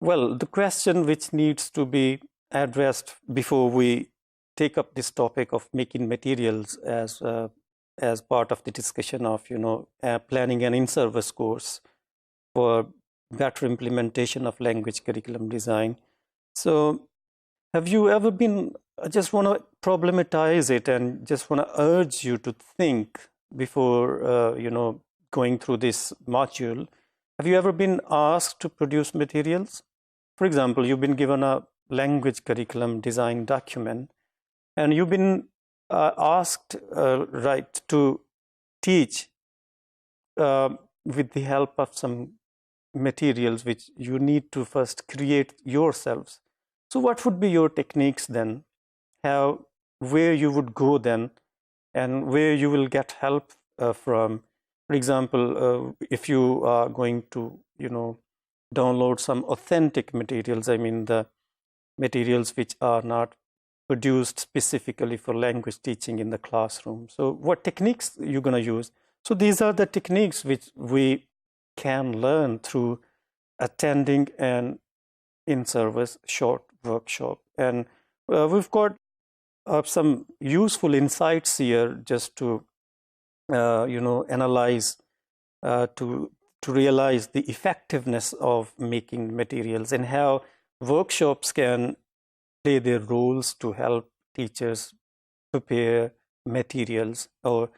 Well, the question which needs to be addressed before we take up this topic of making materials as part of the discussion of planning an in-service course for better implementation of language curriculum design. So, have you ever been? I just want to problematize it and just want to urge you to think before going through this module. Have you ever been asked to produce materials? For example, you've been given a language curriculum design document, and you've been asked, right, to teach with the help of some materials which you need to first create yourselves. So, what would be your techniques then? Where you would go then, and where you will get help from? For example, if you are going to, download some authentic materials, I mean the materials which are not produced specifically for language teaching in the classroom. So what techniques you're going to use? So these are the techniques which we can learn through attending an in-service short workshop. And we've got some useful insights here just to analyze, to realize the effectiveness of making materials and how workshops can play their roles to help teachers prepare materials or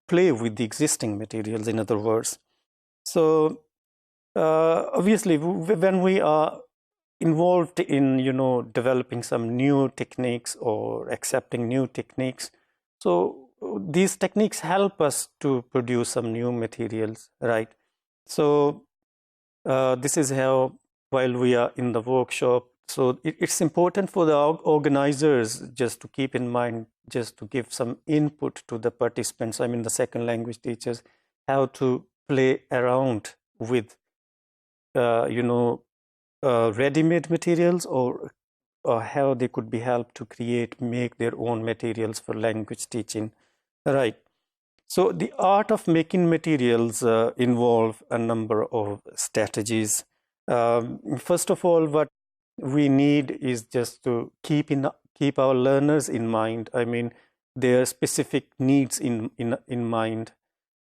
play with the existing materials, in other words. So obviously when we are involved in developing some new techniques or accepting new techniques, so these techniques help us to produce some new materials, right? So this is how, while we are in the workshop, so it's important for the organizers just to keep in mind, just to give some input to the participants, I mean the second language teachers, how to play around with ready-made materials, or how they could be helped to make their own materials for language teaching. Right. So the art of making materials involve a number of strategies. First of all, what we need is just to keep our learners in mind. I mean, their specific needs in mind.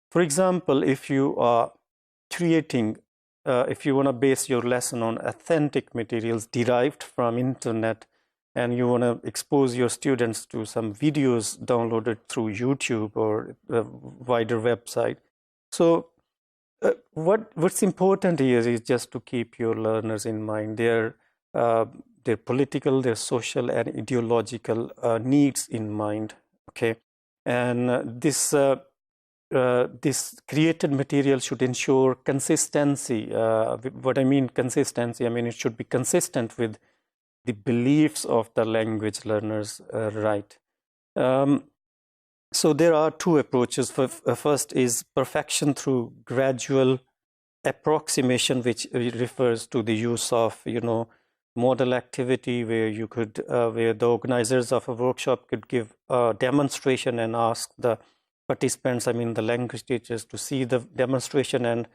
For example, if you are creating, if you want to base your lesson on authentic materials derived from internet, and you want to expose your students to some videos downloaded through YouTube or a wider website. So what's important here is just to keep your learners in mind, their political, their social and ideological needs in mind, okay? And this created material should ensure consistency. What I mean consistency, I mean it should be consistent with the beliefs of the language learners, right? So there are two approaches. First is perfection through gradual approximation, which refers to the use of, model activity, where you could, where the organizers of a workshop could give a demonstration and ask the participants, I mean the language teachers, to see the demonstration and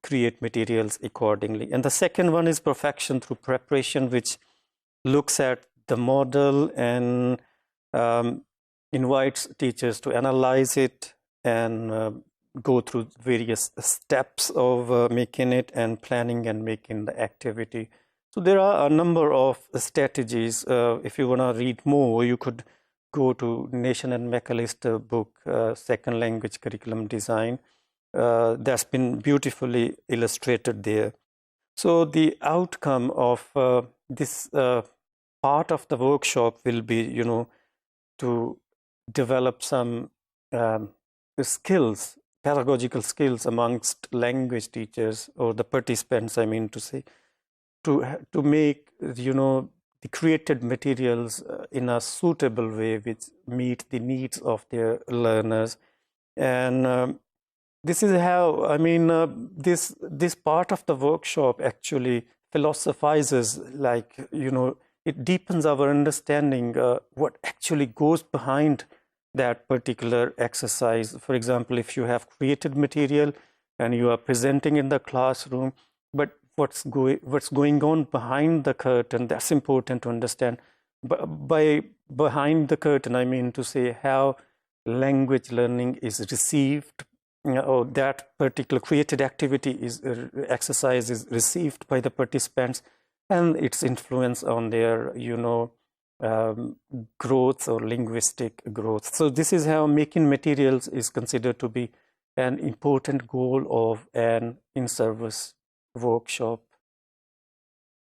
create materials accordingly. And the second one is perfection through preparation, which looks at the model and invites teachers to analyze it and go through various steps of making it and planning and making the activity. So there are a number of strategies. If you want to read more, you could go to Nation and McAllister book, Second Language Curriculum Design. That's been beautifully illustrated there. So the outcome of this part of the workshop will be, to develop some skills, pedagogical skills amongst language teachers or the participants, I mean to say, to make, the created materials in a suitable way which meet the needs of their learners. And this is how, I mean, this part of the workshop actually philosophizes, like, it deepens our understanding what actually goes behind that particular exercise. For example, if you have created material and you are presenting in the classroom, but what's going on behind the curtain, that's important to understand. But by behind the curtain, I mean to say how language learning is received, or that particular created activity is exercise is received by the participants, and its influence on their, growth or linguistic growth. So this is how making materials is considered to be an important goal of an in-service workshop.